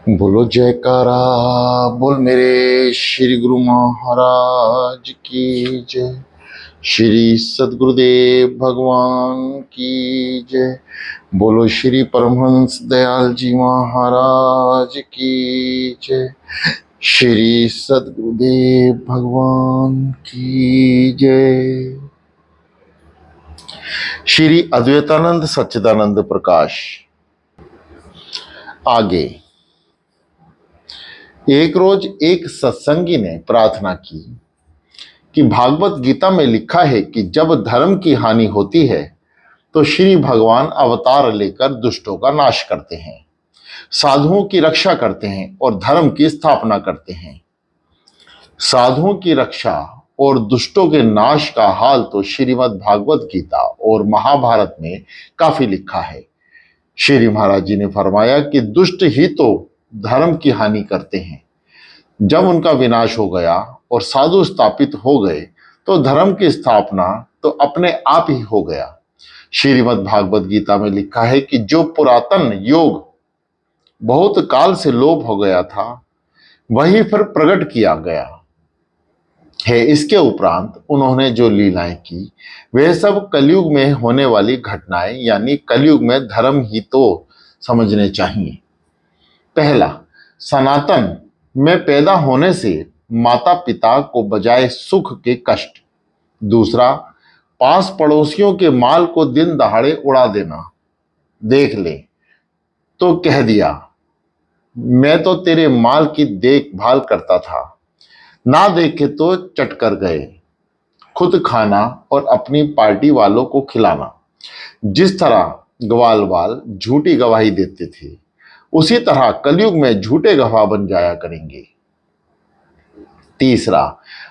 बोलो जयकारा बोल मेरे श्री गुरु महाराज की जय। श्री सद्गुरुदेव भगवान की जय। बोलो श्री परमहंस दयाल जी महाराज की जय। श्री सद्गुरुदेव भगवान की जय। श्री अद्वैतानंद सच्चिदानंद प्रकाश। आगे एक रोज एक सत्संगी ने प्रार्थना की कि भागवत गीता में लिखा है कि जब धर्म की हानि होती है तो श्री भगवान अवतार लेकर दुष्टों का नाश करते हैं, साधुओं की रक्षा करते हैं और धर्म की स्थापना करते हैं। साधुओं की रक्षा और दुष्टों के नाश का हाल तो श्रीमद् भागवत गीता और महाभारत में काफी लिखा है। श्री महाराज जी ने फरमाया कि दुष्ट ही तो धर्म की हानि करते हैं। जब उनका विनाश हो गया और साधु स्थापित हो गए तो धर्म की स्थापना तो अपने आप ही हो गया। श्रीमद् भागवत गीता में लिखा है कि जो पुरातन योग बहुत काल से लोप हो गया था वही फिर प्रकट किया गया है। इसके उपरांत उन्होंने जो लीलाएं की वे सब कलयुग में होने वाली घटनाएं, यानी कलयुग में धर्म ही तो समझने चाहिए। पहला, सनातन में पैदा होने से माता पिता को बजाय सुख के कष्ट। दूसरा, पास पड़ोसियों के माल को दिन दहाड़े उड़ा देना। देख ले तो कह दिया मैं तो तेरे माल की देखभाल करता था, ना देखे तो चट कर गए। खुद खाना और अपनी पार्टी वालों को खिलाना। जिस तरह ग्वालवाल झूठी गवाही देते थे उसी तरह कलयुग में झूठे गवाह बन जाया करेंगे। तीसरा,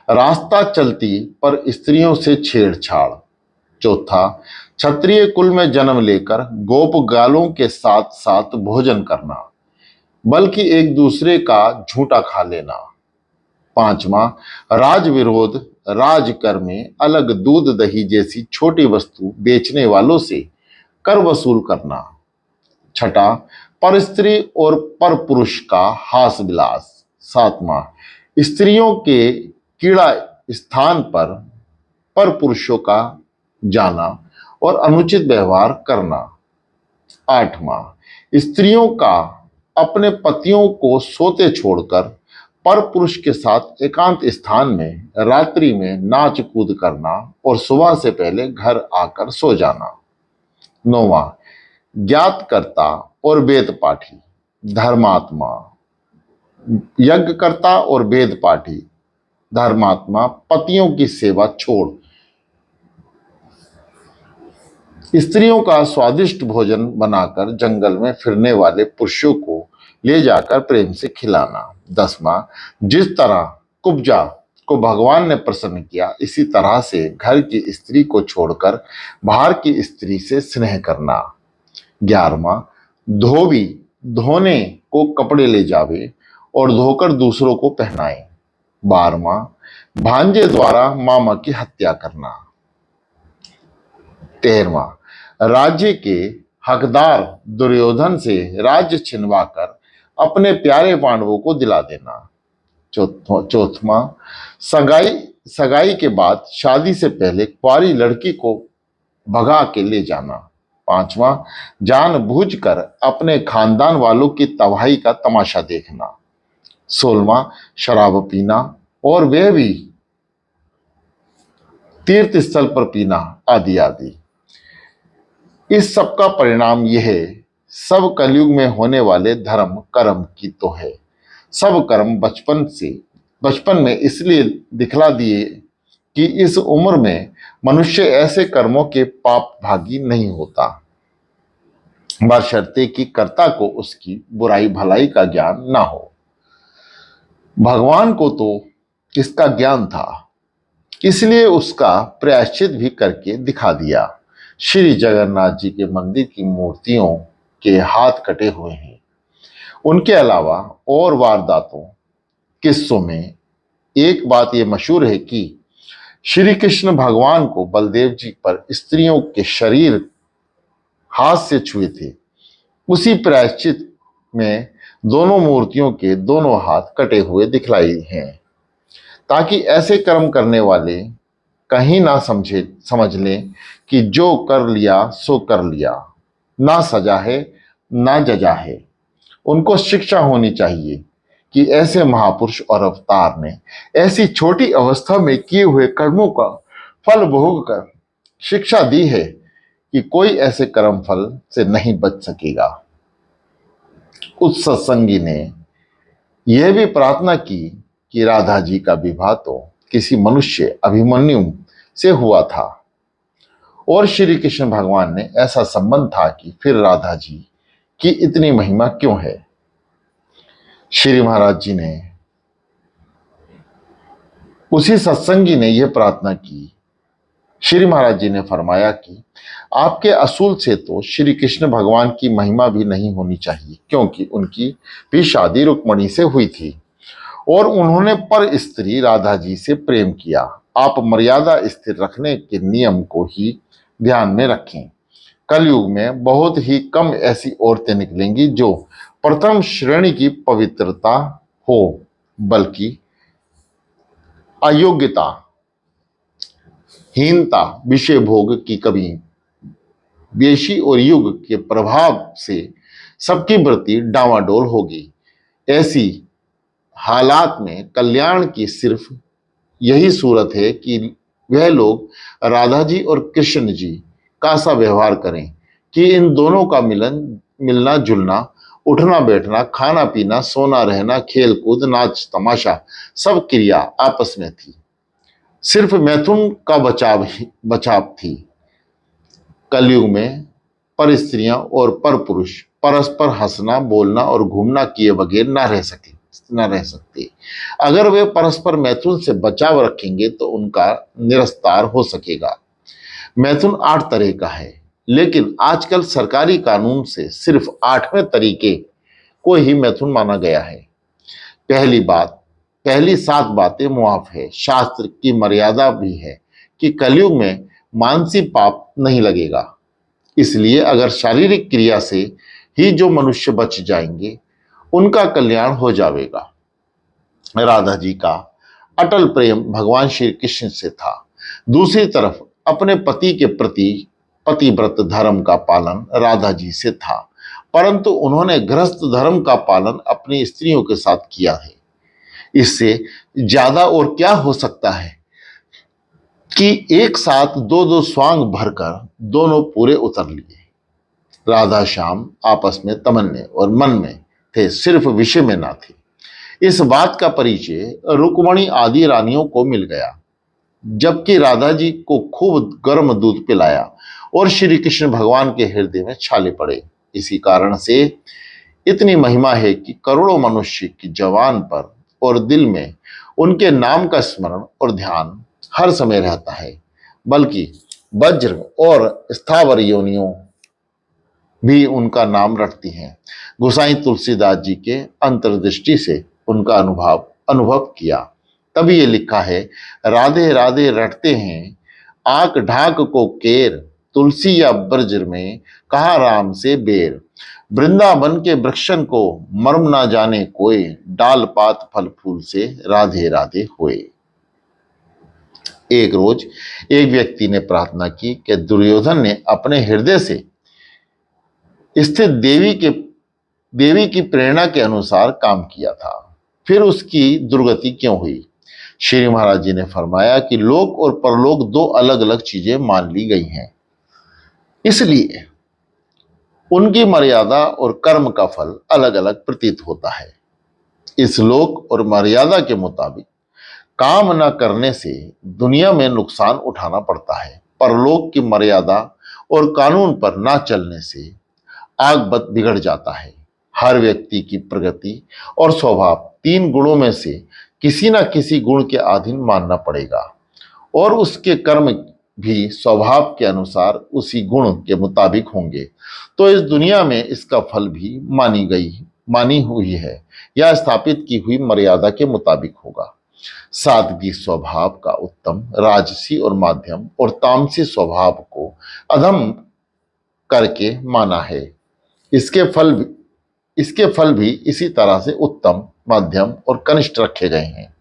रास्ता चलती पर स्त्रियों से छेड़छाड़। चौथा, क्षत्रिय कुल में जन्म लेकर गोप गालों के साथ साथ भोजन करना, बल्कि एक दूसरे का झूठा खा लेना। पांचवा, राज विरोध, राजकर में अलग दूध दही जैसी छोटी वस्तु बेचने वालों से कर वसूल करना। छठा, पर स्त्री और पर पुरुष का हास विलास। सातवां, स्त्रियों के कीड़ा स्थान पर पुरुषों का जाना और अनुचित व्यवहार करना। आठवां, स्त्रियों का अपने पतियों को सोते छोड़कर पर पुरुष के साथ एकांत स्थान में रात्रि में नाच कूद करना और सुबह से पहले घर आकर सो जाना। नौवां, ज्ञातकर्ता और वेद पाठी, धर्मात्मा, यज्ञकर्ता और वेद पाठी धर्मात्मा पतियों की सेवा छोड़ स्त्रियों का स्वादिष्ट भोजन बनाकर जंगल में फिरने वाले पुरुषों को ले जाकर प्रेम से खिलाना। 10वां, जिस तरह कुब्जा को भगवान ने प्रसन्न किया इसी तरह से घर की स्त्री को छोड़कर बाहर की स्त्री से स्नेह करना। 11वां, धोबी धोने को कपड़े ले जावे और धोकर दूसरों को पहनाए। 12वां, भांजे द्वारा मामा की हत्या करना। 13वां, राज्य के हकदार दुर्योधन से राज्य छिनवाकर अपने प्यारे पांडवों को दिला देना। चौथवां, सगाई के बाद शादी से पहले कुंवारी लड़की को भगा के ले जाना। 5वां, जानबूझकर अपने खानदान वालों की तबाही का तमाशा देखना। 16वां, शराब पीना और वह भी तीर्थ स्थल पर पीना आदि आदि। इस सब का परिणाम यह सब कलयुग में होने वाले धर्म कर्म की तो है। सब कर्म बचपन में इसलिए दिखला दिए कि इस उम्र में मनुष्य ऐसे कर्मों के पाप भागी नहीं होता, बशर्ते कि कर्ता को उसकी बुराई भलाई का ज्ञान ना हो। भगवान को तो इसका ज्ञान था, इसलिए उसका प्रायश्चित भी करके दिखा दिया। श्री जगन्नाथ जी के मंदिर की मूर्तियों के हाथ कटे हुए हैं। उनके अलावा और वारदातों किस्सों में एक बात यह मशहूर है कि श्री कृष्ण भगवान को बलदेव जी पर स्त्रियों के शरीर हाथ से छुए थे। उसी प्रायश्चित में दोनों मूर्तियों के दोनों हाथ कटे हुए दिखलाई हैं, ताकि ऐसे कर्म करने वाले कहीं ना समझ लें कि जो कर लिया सो कर लिया, ना सजा है ना जजा है। उनको शिक्षा होनी चाहिए कि ऐसे महापुरुष और अवतार ने ऐसी छोटी अवस्था में किए हुए कर्मों का फल भोग कर शिक्षा दी है कि कोई ऐसे कर्म फल से नहीं बच सकेगा। उस सत्संगी ने यह भी प्रार्थना की कि राधा जी का विवाह तो किसी मनुष्य अभिमन्यु से हुआ था और श्री कृष्ण भगवान ने ऐसा संबंध था कि फिर राधा जी की इतनी महिमा क्यों है। श्री महाराज जी ने उसी सत्संगी ने यह प्रार्थना की। श्री महाराज जी ने फरमाया कि आपके असूल से तो श्री कृष्ण भगवान की महिमा भी नहीं होनी चाहिए, क्योंकि उनकी भी शादी रुक्मणी से हुई थी और उन्होंने पर स्त्री राधा जी से प्रेम किया। आप मर्यादा स्थिर रखने के नियम को ही ध्यान में रखें। कलयुग में बहुत ही कम ऐसी औरतें निकलेंगी जो प्रथम श्रेणी की पवित्रता हो, बल्कि अयोग्यता, हीनता, विषय भोग की कमी, वेशी और युग के प्रभाव से सबकी वृत्ति डावाडोल होगी। ऐसी हालात में कल्याण की सिर्फ यही सूरत है कि वह लोग राधा जी और कृष्ण जी का सा व्यवहार करें कि इन दोनों का मिलना जुलना, उठना बैठना, खाना पीना, सोना रहना, खेल कूद, नाच तमाशा सब क्रिया आपस में थी। सिर्फ मैथुन का बचाव थी। कलयुग में पर स्त्रियां और पर पुरुष परस्पर हंसना, बोलना और घूमना किए बगैर न रह सकते। अगर वे परस्पर मैथुन से बचाव रखेंगे तो उनका निरस्तार हो सकेगा। मैथुन 8 तरह का है, लेकिन आजकल सरकारी कानून से सिर्फ 8वें तरीके को ही मैथुन माना गया है। पहली 7 बातें मुआफ है। शास्त्र की मर्यादा भी है कि कलयुग में मानसी पाप नहीं लगेगा। इसलिए अगर शारीरिक क्रिया से ही जो मनुष्य बच जाएंगे उनका कल्याण हो जाएगा। राधा जी का अटल प्रेम भगवान श्री कृष्ण से था। दूसरी तरफ अपने पति के प्रति पतिव्रत धर्म का पालन राधा जी से था, परंतु उन्होंने गृहस्थ धर्म का पालन अपनी स्त्रियों के साथ किया है। इससे ज्यादा और क्या हो सकता है कि एक साथ 2-2 स्वांग भरकर दोनों पूरे उतर लिए। राधा श्याम आपस में तमन्ने और मन में थे, सिर्फ विषय में ना थे। इस बात का परिचय रुक्मणी आदि रानियों को मिल गया, जबकि राधा जी को खूब गर्म दूध पिलाया और श्री कृष्ण भगवान के हृदय में छाले पड़े। इसी कारण से इतनी महिमा है कि करोड़ों मनुष्य की जवान पर और दिल में उनके नाम का स्मरण और ध्यान हर समय रहता है, बल्कि वज्र और स्थावर योनियों भी उनका नाम रटती हैं। गोसाई तुलसीदास जी के अंतर्दृष्टि से उनका अनुभव किया, तभी ये लिखा है, राधे राधे रटते हैं आंख ढाक को केर, तुलसी या ब्रज में कहा राम से बेर, वृंदावन के वृक्षन को मर्म ना जाने कोई, डाल पात फल फूल से राधे राधे होए। एक रोज एक व्यक्ति ने प्रार्थना की कि दुर्योधन ने अपने हृदय से स्थित देवी की प्रेरणा के अनुसार काम किया था, फिर उसकी दुर्गति क्यों हुई। श्री महाराज जी ने फरमाया कि लोक और परलोक 2 अलग अलग चीजें मान ली गई हैं, इसलिए उनकी मर्यादा और कर्म का फल अलग अलग प्रतीत होता है। इस लोक और मर्यादा के मुताबिक काम न करने से दुनिया में नुकसान उठाना पड़ता है, परलोक की मर्यादा और कानून पर ना चलने से आगबत बिगड़ जाता है। हर व्यक्ति की प्रगति और स्वभाव 3 गुणों में से किसी न किसी गुण के अधीन मानना पड़ेगा और उसके कर्म भी स्वभाव के अनुसार उसी गुण के मुताबिक होंगे, तो इस दुनिया में इसका फल भी मानी हुई है या स्थापित की हुई मर्यादा के मुताबिक होगा। सात्विक स्वभाव का उत्तम, राजसी और माध्यम और तामसी स्वभाव को अधम करके माना है। इसके फल इसके फल भी इसी तरह से उत्तम, मध्यम और कनिष्ठ रखे गए हैं।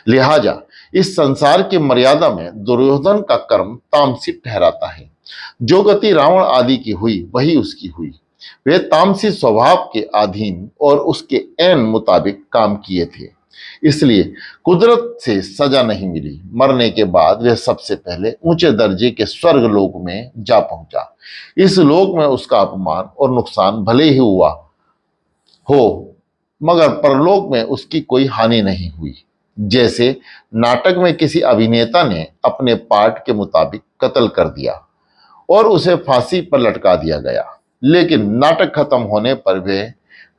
लिहाजा इस संसार की मर्यादा में दुर्योधन का कर्म तामसिक ठहराता है। जो गति रावण आदि की हुई वही उसकी हुई। वे तामसी स्वभाव के अधीन और उसके ऐन मुताबिक काम किए थे, इसलिए कुदरत से सजा नहीं मिली। मरने के बाद वह सबसे पहले ऊंचे दर्जे के स्वर्ग लोक में जा पहुंचा। इस लोक में उसका अपमान और नुकसान भले ही हुआ हो, मगर परलोक में उसकी कोई हानि नहीं हुई। जैसे नाटक में किसी अभिनेता ने अपने पाठ के मुताबिक कत्ल कर दिया और उसे फांसी पर लटका दिया गया, लेकिन नाटक खत्म होने पर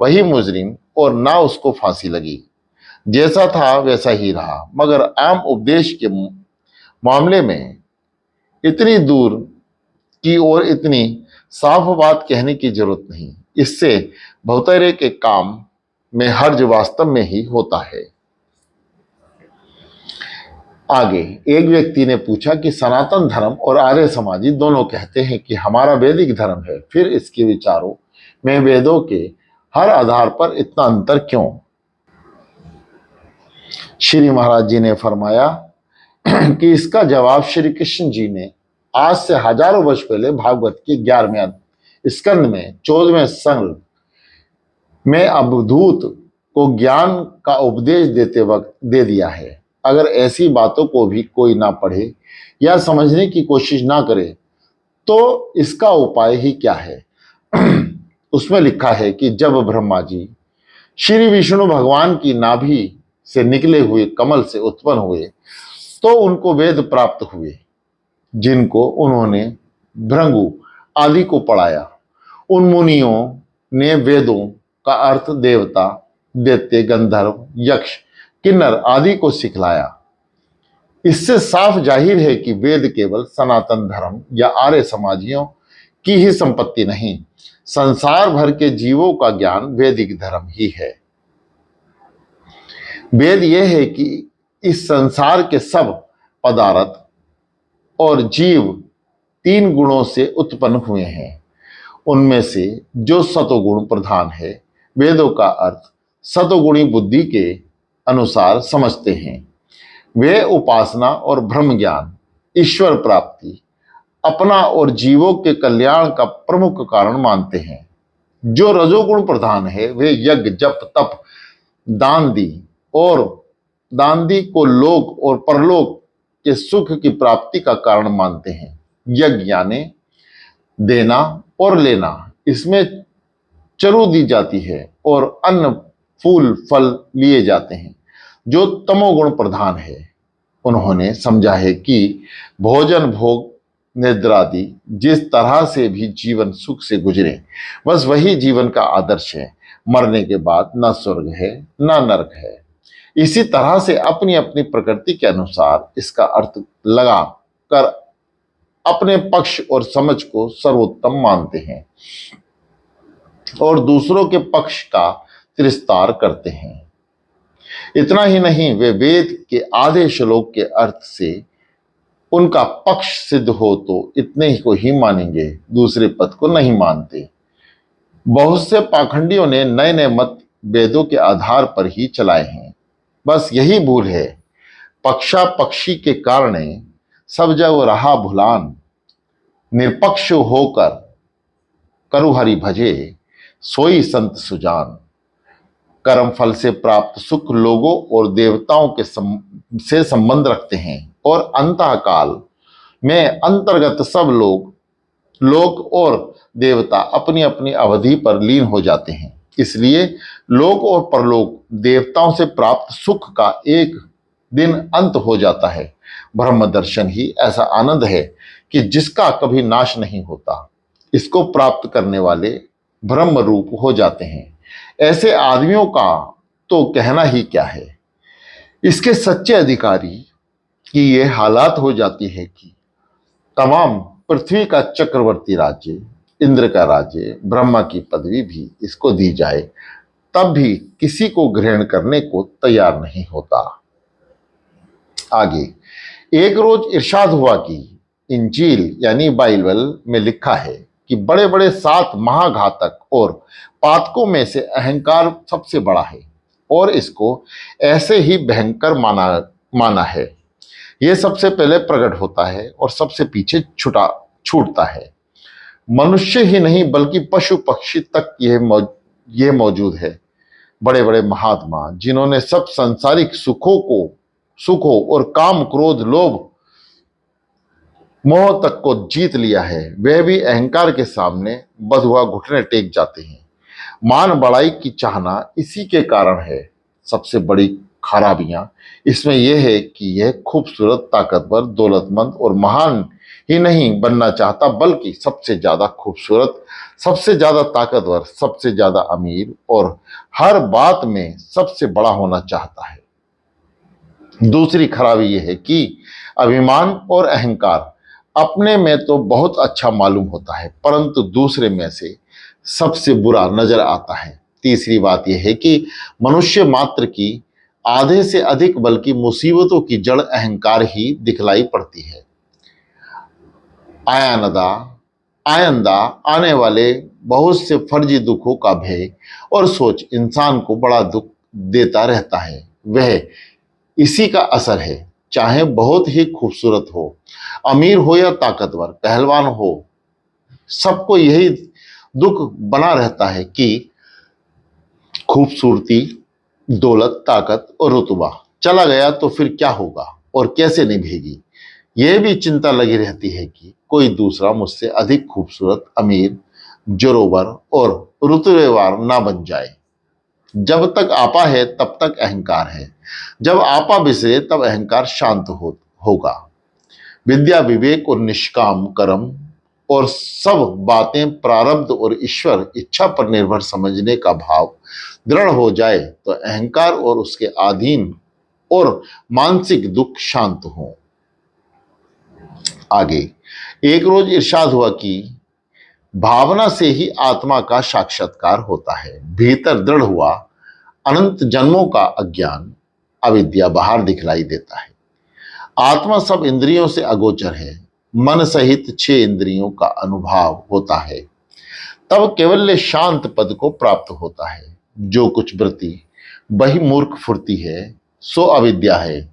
वही मुजरिम और ना उसको फांसी लगी। जैसा था वैसा ही रहा। मगर आम उपदेश के मामले में इतनी दूर की और इतनी साफ बात कहने की जरूरत नहीं। इससे भौतेरे के काम में हर्ज वास्तव में ही होता है। आगे एक व्यक्ति ने पूछा कि सनातन धर्म और आर्य समाजी दोनों कहते हैं कि हमारा वैदिक धर्म है, फिर इसके विचारों में वेदों के हर आधार पर इतना अंतर क्यों? श्री महाराज जी ने फरमाया कि इसका जवाब श्री कृष्ण जी ने आज से हजारों वर्ष पहले भागवत के 11वें स्कंद में 14वें सर्ग में अवधूत को ज्ञान का उपदेश देते वक्त दे दिया है। अगर ऐसी बातों को भी कोई ना पढ़े या समझने की कोशिश ना करे तो इसका उपाय ही क्या है? उसमें लिखा है कि जब ब्रह्मा जी श्री विष्णु भगवान की नाभि से निकले हुए कमल से उत्पन्न हुए तो उनको वेद प्राप्त हुए, जिनको उन्होंने भृगु आदि को पढ़ाया। उन मुनियों ने वेदों का अर्थ देवता, दैत्य, गंधर्व, यक्ष, किन्नर आदि को सिखलाया। इससे साफ जाहिर है कि वेद केवल सनातन धर्म या आर्य समाजियों की ही संपत्ति नहीं, संसार भर के जीवों का ज्ञान वैदिक धर्म ही है। वेद यह है कि इस संसार के सब पदार्थ और जीव 3 गुणों से उत्पन्न हुए हैं। उनमें से जो सतोगुण प्रधान है, वेदों का अर्थ सतोगुणी बुद्धि के अनुसार समझते हैं। वे उपासना और ब्रह्म ज्ञान, ईश्वर प्राप्ति, अपना और जीवों के कल्याण का प्रमुख कारण मानते हैं। जो रजोगुण प्रधान है, वे यज्ञ, जप, तप, दान दी को लोक और परलोक के सुख की प्राप्ति का कारण मानते हैं। यज्ञ यानी देना और लेना, इसमें चरु दी जाती है और अन्न, फूल, फल लिए जाते हैं। जो तमोगुण प्रधान है, उन्होंने समझा है कि भोजन, भोग, निद्रादि जिस तरह से भी जीवन सुख से गुजरे, बस वही जीवन का आदर्श है। मरने के बाद न स्वर्ग है न नरक है। इसी तरह से अपनी अपनी प्रकृति के अनुसार इसका अर्थ लगा कर अपने पक्ष और समझ को सर्वोत्तम मानते हैं और दूसरों के पक्ष का तिरस्कार करते हैं। इतना ही नहीं, वे वेद के आधे श्लोक के अर्थ से उनका पक्ष सिद्ध हो तो इतने ही को ही मानेंगे, दूसरे पद को नहीं मानते। बहुत से पाखंडियों ने नए नए मत वेदों के आधार पर ही चलाए हैं। बस यही भूल है। पक्षा पक्षी के कारण सब जग रहा भुलान, निरपक्ष होकर करु हरि भजे, सोई संत सुजान। कर्म फल से प्राप्त सुख लोगों और देवताओं के से संबंध रखते हैं और अंतकाल में अंतर्गत सब लोग और देवता अपनी अपनी अवधि पर लीन हो जाते हैं। इसलिए लोक और परलोक देवताओं से प्राप्त सुख का एक दिन अंत हो जाता है। ब्रह्म दर्शन ही ऐसा आनंद है कि जिसका कभी नाश नहीं होता। इसको प्राप्त करने वाले ब्रह्म रूप हो जाते हैं। ऐसे आदमियों का तो कहना ही क्या है। इसके सच्चे अधिकारी की ये हालात हो जाती है कि तमाम पृथ्वी का चक्रवर्ती राज्य, इंद्र का राज्य, ब्रह्मा की पदवी भी इसको दी जाए, तब भी किसी को ग्रहण करने को तैयार नहीं होता। आगे एक रोज इरशाद हुआ कि इंजील यानी बाइबल में लिखा है कि बड़े बड़े 7 महाघातक और पातकों में से अहंकार सबसे बड़ा है और इसको ऐसे ही भयंकर माना है। यह सबसे पहले प्रकट होता है और सबसे पीछे छूटता है। मनुष्य ही नहीं बल्कि पशु पक्षी तक यह मौजूद है। बड़े बड़े महात्मा जिन्होंने सब सांसारिक सुखों और काम क्रोध लोभ मोह तक को जीत लिया है, वह भी अहंकार के सामने बंधुआ घुटने टेक जाते हैं। मान बढ़ाई की चाहना इसी के कारण है। सबसे बड़ी खराबियां इसमें यह है कि यह खूबसूरत, ताकतवर, दौलतमंद और महान ही नहीं बनना चाहता, बल्कि सबसे ज्यादा खूबसूरत, सबसे ज्यादा ताकतवर, सबसे ज्यादा अमीर और हर बात में सबसे बड़ा होना चाहता है। दूसरी खराबी यह है कि अभिमान और अहंकार अपने में तो बहुत अच्छा मालूम होता है, परंतु दूसरे में से सबसे बुरा नजर आता है। तीसरी बात यह है कि मनुष्य मात्र की आधे से अधिक बल्कि मुसीबतों की जड़ अहंकार ही दिखलाई पड़ती है। आइंदा आने वाले बहुत से फर्जी दुखों का भय और सोच इंसान को बड़ा दुख देता रहता है। वह इसी का असर है। चाहे बहुत ही खूबसूरत हो, अमीर हो या ताकतवर, पहलवान हो, सबको यही दुख बना रहता है कि खूबसूरती, दौलत, ताकत और रुतबा चला गया तो फिर क्या होगा और कैसे निभेगी। यह भी चिंता लगी रहती है कि कोई दूसरा मुझसे अधिक खूबसूरत, अमीर, जोरोवर और रुतबेवार ना बन जाए। जब तक आपा है तब तक अहंकार है, जब आपा बिसरे तब अहंकार शांत होगा। विद्या, विवेक और निष्काम कर्म और सब बातें प्रारब्ध और ईश्वर इच्छा पर निर्भर समझने का भाव दृढ़ हो जाए तो अहंकार और उसके अधीन और मानसिक दुख शांत हो। आगे एक रोज इरशाद हुआ कि भावना से ही आत्मा का साक्षात्कार होता है। भीतर दृढ़ हुआ अनंत जन्मों का अज्ञान, अविद्या बाहर दिखलाई देता है। आत्मा सब इंद्रियों से अगोचर है। मन सहित 6 इंद्रियों का अनुभव होता है। तब केवल शांत पद को प्राप्त होता है। जो कुछ वृत्ति वही मूर्ख फुर्ती है सो अविद्या है।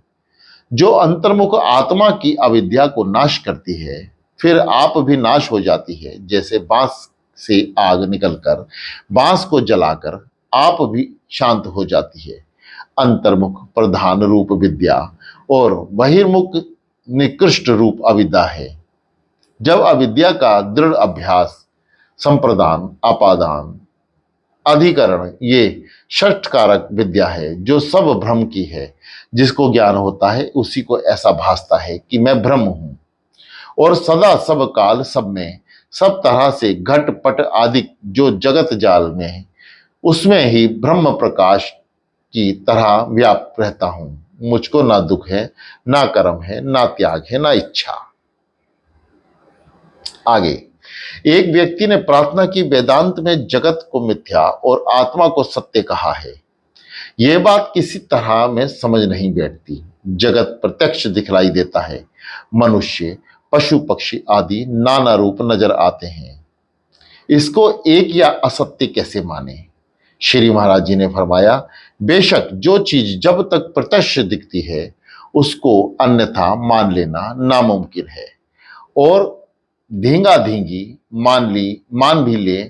जो अंतर्मुख आत्मा की अविद्या को नाश करती है, फिर आप भी नाश हो जाती है। जैसे बांस से आग निकलकर बांस को जलाकर आप भी शांत हो जाती है। अंतर्मुख प्रधान रूप विद्या और बहिर्मुख निकृष्ट रूप अविद्या है। जब अविद्या का दृढ़ अभ्यास, संप्रदान, अपादान, अधिकरण ये षटकारक विद्या है जो सब भ्रम की है। जिसको ज्ञान होता है उसी को ऐसा भासता है कि मैं ब्रह्म हूं और सदा सब काल सब में सब तरह से घट पट आदि जो जगत जाल में है उसमें ही ब्रह्म प्रकाश की तरह व्याप्त रहता हूं। मुझको ना दुख है, ना कर्म है, ना त्याग है, ना इच्छा। आगे एक व्यक्ति ने प्रार्थना की, वेदांत में जगत को मिथ्या और आत्मा को सत्य कहा है। यह बात किसी तरह में समझ नहीं बैठती। जगत प्रत्यक्ष दिखलाई देता है। मनुष्य, पशु पक्षी आदि नाना रूप नजर आते हैं। इसको एक या असत्य कैसे माने। श्री महाराज जी ने फरमाया, बेशक जो चीज जब तक प्रत्यक्ष दिखती है उसको अन्यथा मान लेना नामुमकिन है और धींगा धींगी मान भी ले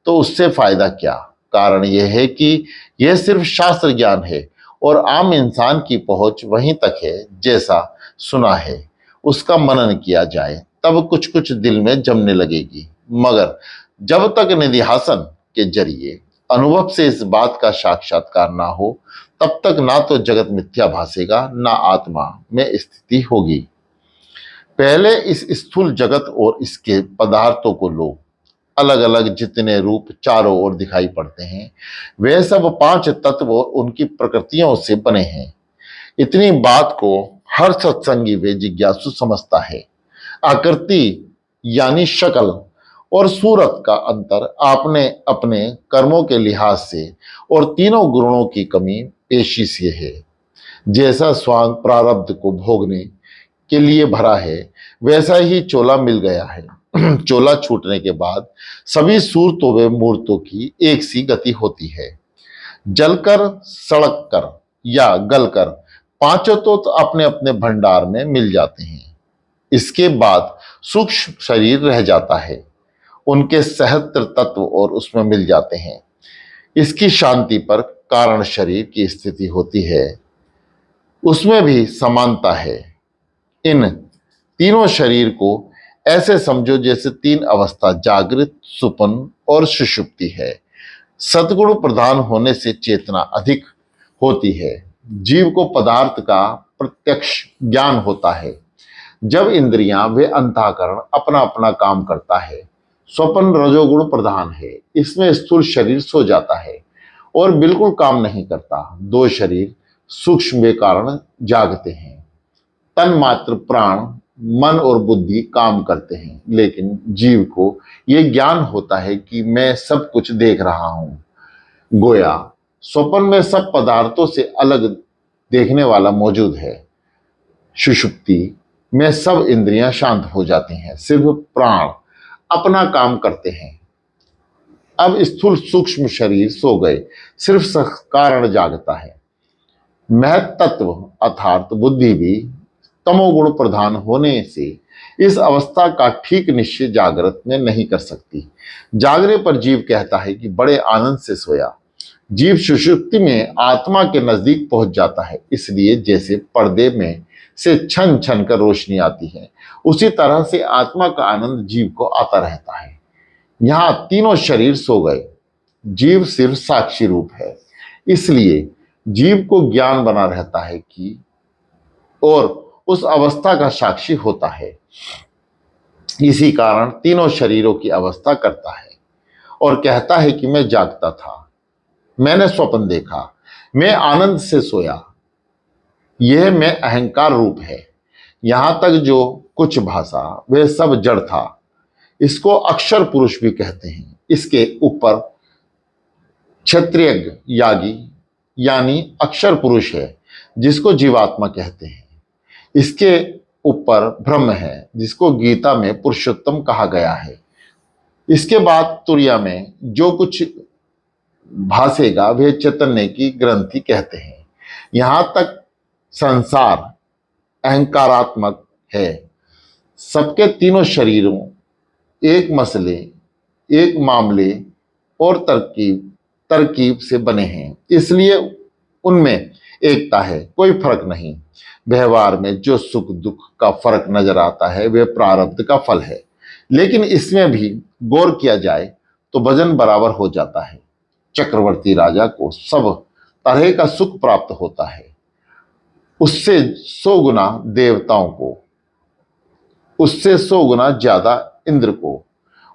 तो उससे फायदा क्या। कारण यह है कि यह सिर्फ शास्त्र ज्ञान है और आम इंसान की पहुंच वहीं तक है। जैसा सुना है उसका मनन किया जाए तब कुछ कुछ दिल में जमने लगेगी, मगर जब तक निधिध्यासन के जरिए अनुभव से इस बात का साक्षात्कार ना हो तब तक ना तो जगत मिथ्या भासेगा, ना आत्मा में स्थिति होगी। पहले इस स्थूल जगत और इसके पदार्थों को लो। अलग अलग जितने रूप चारों ओर दिखाई पड़ते हैं वे सब 5 तत्व और उनकी प्रकृतियों से बने हैं। इतनी बात को हर सत्संगी वे जिज्ञासु समझता है। आकृति यानी शक्ल और सूरत का अंतर आपने अपने कर्मों के लिहाज से और तीनों गुणों की कमी पेशी से है। जैसा स्वांग प्रारब्ध को भोगने के लिए भरा है वैसा ही चोला मिल गया है चोला छूटने के बाद सभी सूरतों व मूर्तों की एक सी गति होती है। जलकर, सड़क कर या गलकर पांचों तो अपने अपने भंडार में मिल जाते हैं। इसके बाद सूक्ष्म शरीर रह जाता है, उनके सहस्त्र तत्व और उसमें मिल जाते हैं। इसकी शांति पर कारण शरीर की स्थिति होती है, उसमें भी समानता है। इन तीनों शरीर को ऐसे समझो जैसे तीन अवस्था जागृत, सुपन और सुषुप्ति है। सद्गुण प्रधान होने से चेतना अधिक होती है। जीव को पदार्थ का प्रत्यक्ष ज्ञान होता है। जब इंद्रियां वे अंतःकरण अपना अपना काम करता है, स्वपन रजोगुण प्रधान है, इसमें स्थूल शरीर सो जाता है और बिल्कुल काम नहीं करता। दो शरीर सूक्ष्म वे कारण जागते हैं। तन मात्र प्राण, मन और बुद्धि काम करते हैं, लेकिन जीव को यह ज्ञान होता है कि मैं सब कुछ देख रहा हूं। गोया स्वप्न में सब पदार्थों से अलग देखने वाला मौजूद है। सुषुप्ति में सब इंद्रियां शांत हो जाती हैं, सिर्फ प्राण अपना काम करते हैं। अब स्थूल सूक्ष्म शरीर सो गए, सिर्फ कारण जागता है। महत तत्व अर्थात बुद्धि भी तमोगुण प्रधान होने से इस अवस्था का ठीक निश्चय जागृत में नहीं कर सकती। जागने पर जीव कहता है कि बड़े आनंद से सोया। जीव सुषुप्ति में आत्मा के नजदीक पहुंच जाता है, इसलिए जैसे पर्दे में से छन छन कर रोशनी आती है, उसी तरह से आत्मा का आनंद जीव को आता रहता है। यहां तीनों शरीर सो गए, जीव सिर्फ साक्षी रूप है, इसलिए जीव को ज्ञान बना रहता है कि और उस अवस्था का साक्षी होता है। इसी कारण तीनों शरीरों की अवस्था करता है और कहता है कि मैं जागता था, मैंने स्वप्न देखा, मैं आनंद से सोया। यह मैं अहंकार रूप है। यहां तक जो कुछ भाषा वह सब जड़ था। इसको अक्षर पुरुष भी कहते हैं। इसके ऊपर क्षत्रिय यागी यानी अक्षर पुरुष है, जिसको जीवात्मा कहते हैं। इसके ऊपर ब्रह्म है, जिसको गीता में पुरुषोत्तम कहा गया है। इसके बाद तुरिया में जो कुछ भासेगा वह चैतन्य की ग्रंथि कहते हैं। यहां तक संसार अहंकारात्मक है। सबके तीनों शरीरों एक मसले, एक मामले और तरकीब से बने हैं, इसलिए उनमें एकता है, कोई फर्क नहीं। व्यवहार में जो सुख दुख का फर्क नजर आता है वह प्रारब्ध का फल है, लेकिन इसमें भी गौर किया जाए तो वजन बराबर हो जाता है। चक्रवर्ती राजा को सब तरह का सुख प्राप्त होता है, उससे 100 गुना देवताओं को, उससे 100 गुना ज्यादा इंद्र को,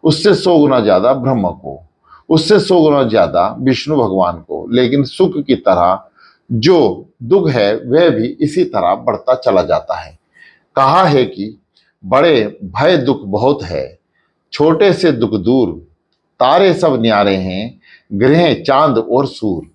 उससे 100 गुना ज्यादा ब्रह्म को, उससे 100 गुना ज्यादा विष्णु भगवान को। लेकिन सुख की तरह जो दुख है वह भी इसी तरह बढ़ता चला जाता है। कहा है कि बड़े भय दुख बहुत है, छोटे से दुख दूर, तारे सब न्यारे हैं, ग्रह चांद और सूर।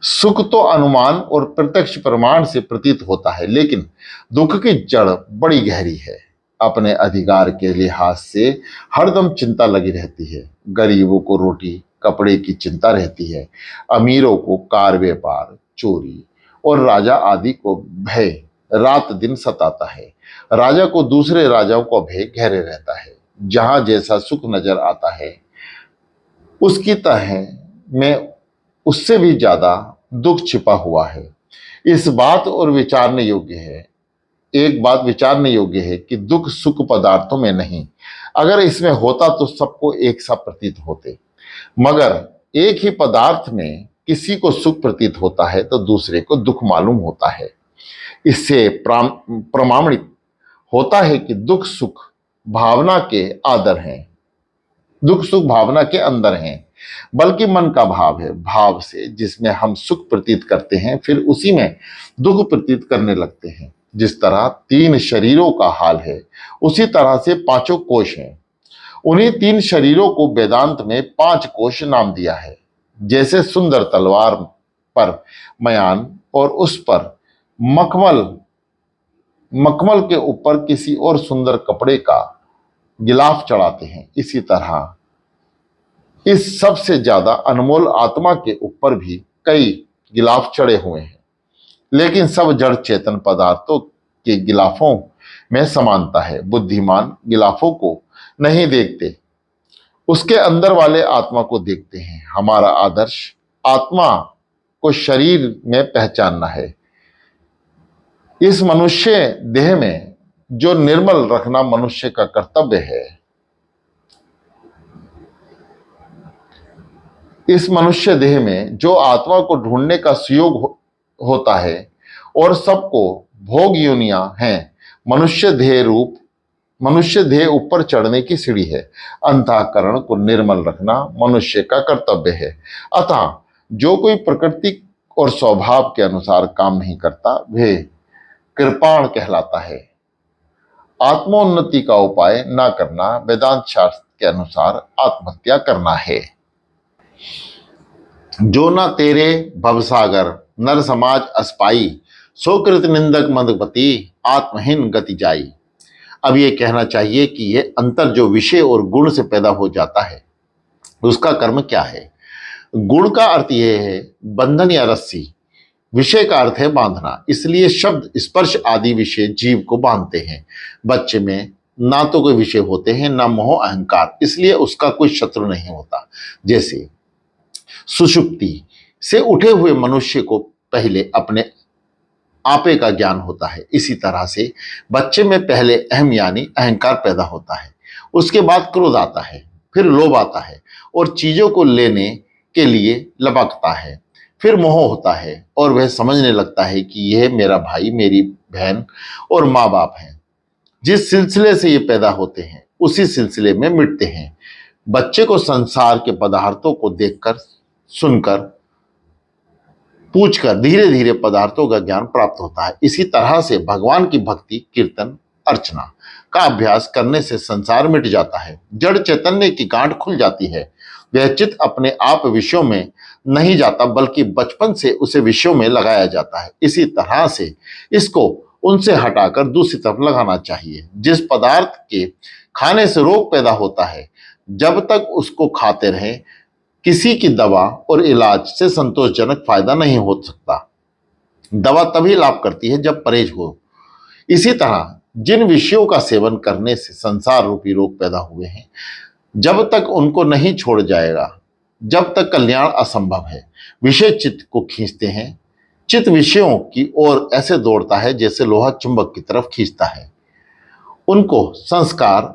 सुख तो अनुमान और प्रत्यक्ष प्रमाण से प्रतीत होता है, लेकिन दुख की जड़ बड़ी गहरी है। अपने अधिकार के लिहाज से हरदम चिंता लगी रहती है। गरीबों को रोटी कपड़े की चिंता रहती है, अमीरों को कार व्यापार, चोरी और राजा आदि को भय रात दिन सताता है। राजा को दूसरे राजाओं को भय घेरे रहता है। जहां जैसा सुख नजर आता है उसकी तह में उससे भी ज्यादा दुख छिपा हुआ है। इस बात और विचारने योग्य है, एक बात विचारने योग्य है कि दुख सुख पदार्थों में नहीं, अगर इसमें होता तो सबको एक सा प्रतीत होते। मगर एक ही पदार्थ में किसी को सुख प्रतीत होता है तो दूसरे को दुख मालूम होता है। इससे प्रमाणित होता है कि दुख सुख भावना के आदर हैं, दुख सुख भावना के अंदर हैं, बल्कि मन का भाव है। भाव से जिसमें हम सुख प्रतीत करते हैं फिर उसी में दुख प्रतीत करने लगते हैं। जिस तरह 3 शरीरों का हाल है उसी तरह से 5 कोश हैं। उन्हीं 3 शरीरों को वेदांत में 5 कोश नाम दिया है। जैसे सुंदर तलवार पर मयान और उस पर मखमल के ऊपर किसी और सुंदर कपड़े का गिलाफ चढ़ाते हैं। इसी तरह इस सबसे ज्यादा अनमोल आत्मा के ऊपर भी कई गिलाफ चढ़े हुए हैं, लेकिन सब जड़ चेतन पदार्थों के गिलाफों में समानता है। बुद्धिमान गिलाफों को नहीं देखते, उसके अंदर वाले आत्मा को देखते हैं। हमारा आदर्श आत्मा को शरीर में पहचानना है। इस मनुष्य देह में जो निर्मल रखना मनुष्य का कर्तव्य है। इस मनुष्य देह में जो आत्मा को ढूंढने का सुयोग होता है और सबको भोग योनियां हैं। मनुष्य देह ऊपर चढ़ने की सीढ़ी है। अंतःकरण को निर्मल रखना मनुष्य का कर्तव्य है। अतः जो कोई प्रकृति और स्वभाव के अनुसार काम नहीं करता वह कृपाण कहलाता है। आत्मोन्नति का उपाय न करना वेदांत शास्त्र के अनुसार आत्महत्या करना है। जो ना तेरे भवसागर नर समाज अस्पाई, सोकृत निंदक मंदपति आत्महीन गति जाई। अब ये कहना चाहिए कि ये अंतर जो विषय और गुण से पैदा हो जाता है उसका कर्म क्या है। गुण का अर्थ यह है बंधन या रस्सी, विषय का अर्थ है बांधना। इसलिए शब्द स्पर्श आदि विषय जीव को बांधते हैं। बच्चे में ना तो कोई विषय होते हैं ना मोह अहंकार, इसलिए उसका कोई शत्रु नहीं होता। जैसे सुषुप्ति से उठे हुए मनुष्य को पहले अपने आपे का ज्ञान होता है, इसी तरह से बच्चे में पहले अहम यानी अहंकार पैदा होता है, उसके बाद क्रोध आता है, फिर लोभ आता है और चीजों को लेने के लिए लपकता है, फिर मोह होता है और वह समझने लगता है कि यह मेरा भाई मेरी बहन और माँ बाप है। जिस सिलसिले से ये पैदा होते हैं उसी सिलसिले में मिटते हैं। बच्चे को संसार के पदार्थों को देखकर सुनकर पूछकर धीरे धीरे पदार्थों का ज्ञान प्राप्त होता है। इसी तरह से भगवान की भक्ति कीर्तन अर्चना का अभ्यास करने से संसार मिट जाता है, जड़ चैतन्य की गांठ खुल जाती है। वह चित्त अपने आप विषयों में नहीं जाता बल्कि बचपन से उसे विषयों में लगाया जाता है। इसी तरह से इसको उनसे हटाकर दूसरी तरफ लगाना चाहिए। जिस पदार्थ के खाने से रोग पैदा होता है जब तक उसको खाते रहें किसी की दवा और इलाज से संतोषजनक फायदा नहीं हो सकता। दवा तभी लाभ करती है जब परहेज हो। इसी तरह जिन विषयों का सेवन करने से संसार रूपी रोग पैदा हुए हैं जब तक उनको नहीं छोड़ जाएगा जब तक कल्याण असंभव है। विषय चित्त को खींचते हैं। चित्त विषयों की ओर ऐसे दौड़ता है जैसे लोहा चुंबक की तरफ खींचता है। उनको संस्कार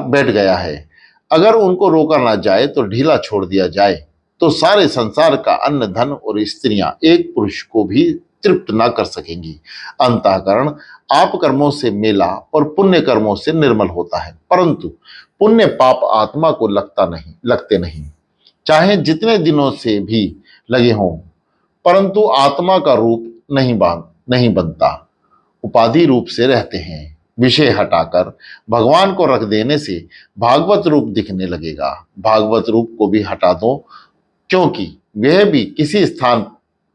बैठ गया है। अगर उनको रोका ना जाए तो ढीला छोड़ दिया जाए तो सारे संसार का अन्न धन और स्त्रियां एक पुरुष को भी तृप्त ना कर सकेंगी। अंतःकरण आप कर्मों से मेला और पुण्य कर्मों से निर्मल होता है, परंतु पुण्य पाप आत्मा को लगते नहीं, चाहे जितने दिनों से भी लगे हों, परंतु आत्मा का रूप नहीं बनता, उपाधि रूप से रहते हैं। विषय हटाकर भगवान को रख देने से भागवत रूप दिखने लगेगा। भागवत रूप को भी हटा दो क्योंकि वह भी किसी स्थान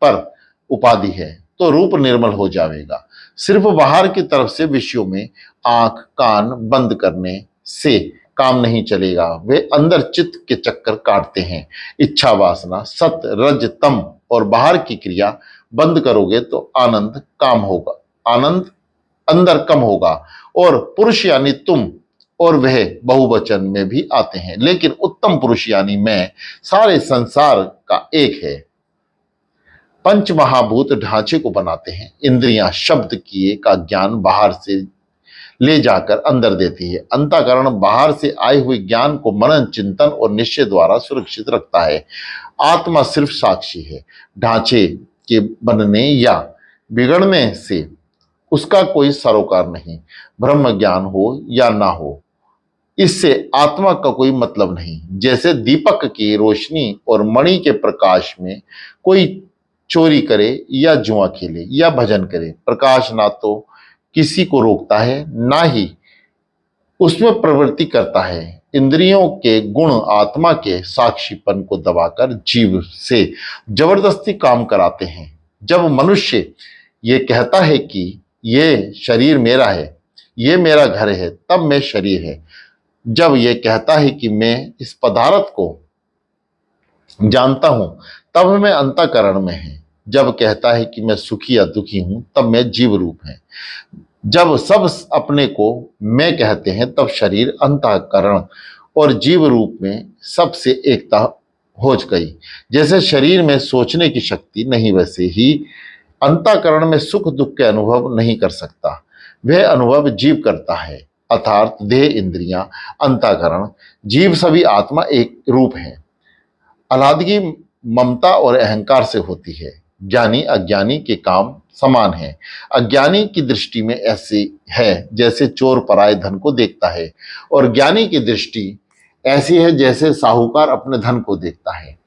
पर उपाधि है तो रूप निर्मल हो जाएगा। सिर्फ बाहर की तरफ से विषयों में आंख कान बंद करने से काम नहीं चलेगा। वे अंदर चित्त के चक्कर काटते हैं। इच्छा वासना सत रज तम और बाहर की क्रिया बंद करोगे तो आनंद अंदर कम होगा और पुरुष यानी तुम और वह बहुवचन में भी आते हैं, लेकिन उत्तम पुरुष यानी मैं सारे संसार का एक है। पंच महाभूत ढांचे को बनाते हैं। इंद्रियां शब्द किए का ज्ञान बाहर से ले जाकर अंदर देती है। अंतःकरण बाहर से आए हुए ज्ञान को मनन चिंतन और निश्चय द्वारा सुरक्षित रखता है। आत्मा सिर्फ साक्षी है। ढांचे के बनने या बिगड़ने से उसका कोई सरोकार नहीं। ब्रह्म ज्ञान हो या ना हो इससे आत्मा का कोई मतलब नहीं। जैसे दीपक की रोशनी और मणि के प्रकाश में कोई चोरी करे या जुआ खेले या भजन करे, प्रकाश ना तो किसी को रोकता है ना ही उसमें प्रवृत्ति करता है। इंद्रियों के गुण आत्मा के साक्षीपन को दबाकर जीव से जबरदस्ती काम कराते हैं। जब मनुष्य ये कहता है कि ये शरीर मेरा है, ये मेरा घर है, तब मैं शरीर है। जब ये कहता है कि मैं इस पदार्थ को जानता हूं, तब मैं अंतःकरण में है। जब कहता है कि मैं सुखी या दुखी हूं, तब मैं जीव रूप है। जब सब अपने को मैं कहते हैं, तब शरीर अंतःकरण और जीव रूप में सबसे एकता हो गई। जैसे शरीर में सोचने की शक्ति नहीं, वैसे ही अंतःकरण में सुख दुख के अनुभव नहीं कर सकता। वह अनुभव जीव करता है, अर्थात देह, इंद्रियां, अंतःकरण, जीव सभी आत्मा एक रूप है। अनादि ममता और अहंकार से होती है। ज्ञानी अज्ञानी के काम समान है। अज्ञानी की दृष्टि में ऐसी है जैसे चोर पराये धन को देखता है, और ज्ञानी की दृष्टि ऐसी है जैसे साहूकार अपने धन को देखता है।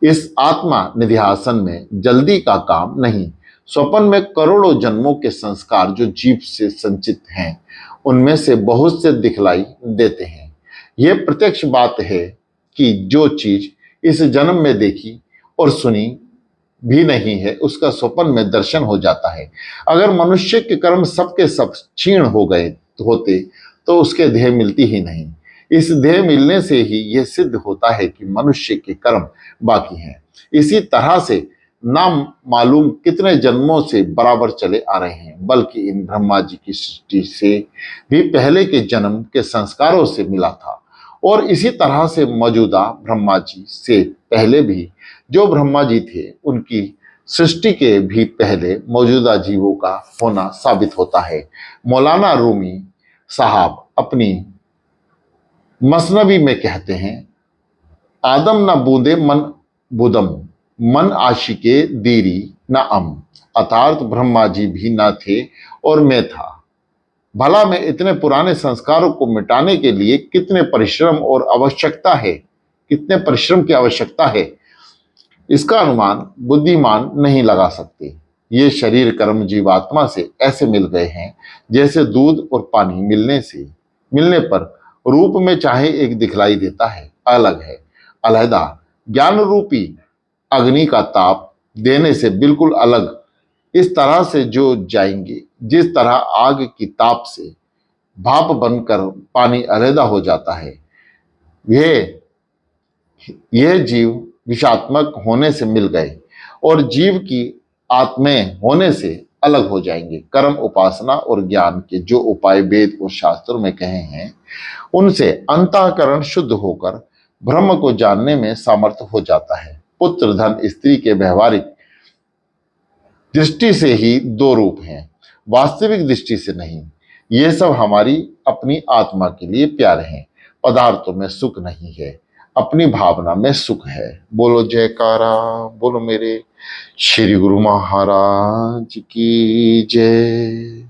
इस आत्मा निध्यासन में जल्दी का काम नहीं। स्वप्न में करोड़ों जन्मों के संस्कार जो जीव से संचित हैं, उनमें से बहुत से दिखलाई देते हैं। यह प्रत्यक्ष बात है कि जो चीज इस जन्म में देखी और सुनी भी नहीं है, उसका स्वप्न में दर्शन हो जाता है। अगर मनुष्य के कर्म सबके सब क्षीण हो गए होते, तो उसके ध्येय मिलती ही नहीं। इस ध्येय मिलने से ही यह सिद्ध होता है कि मनुष्य के कर्म बाकी हैं। इसी तरह से नाम मालूम कितने जन्मों से बराबर चले आ रहे हैं, बल्कि इन ब्रह्मा जी की सृष्टि से भी पहले के जन्म के संस्कारों से मिला था। और इसी तरह से मौजूदा ब्रह्मा जी से पहले भी जो ब्रह्मा जी थे, उनकी सृष्टि के भी पहले मौजूदा जीवों का होना साबित होता है। मौलाना रूमी साहब अपनी मसनवी में कहते हैं, आदम न बूंदे मन बुदम, मन आशिके दीरी न अम। अर्थात ब्रह्मा जी भी न थे और मैं था। भला में इतने पुराने संस्कारों को मिटाने के लिए कितने परिश्रम और आवश्यकता है, कितने परिश्रम की आवश्यकता है, इसका अनुमान बुद्धिमान नहीं लगा सकते। ये शरीर कर्म जीवात्मा से ऐसे मिल गए हैं जैसे दूध और पानी मिलने पर रूप में चाहे एक दिखलाई देता है, अलग है, अलहदा। ज्ञान रूपी अग्नि का ताप देने से बिल्कुल अलग इस तरह से जो जाएंगे, जिस तरह आग की ताप से भाप बनकर पानी अलहदा हो जाता है। यह जीव विषात्मक होने से मिल गए और जीव की आत्में होने से अलग हो जाएंगे। कर्म, उपासना और ज्ञान के जो उपाय वेद और शास्त्रों में कहे हैं, उनसे अंतःकरण शुद्ध होकर ब्रह्म को जानने में सामर्थ्य हो जाता है। पुत्र, धन, स्त्री के व्यवहारिक दृष्टि से ही दो रूप हैं, वास्तविक दृष्टि से नहीं। ये सब हमारी अपनी आत्मा के लिए प्यारे हैं। पदार्थों में सुख नहीं है, अपनी भावना में सुख है। बोलो जयकारा, बोलो मेरे श्री गुरु महाराज की जय।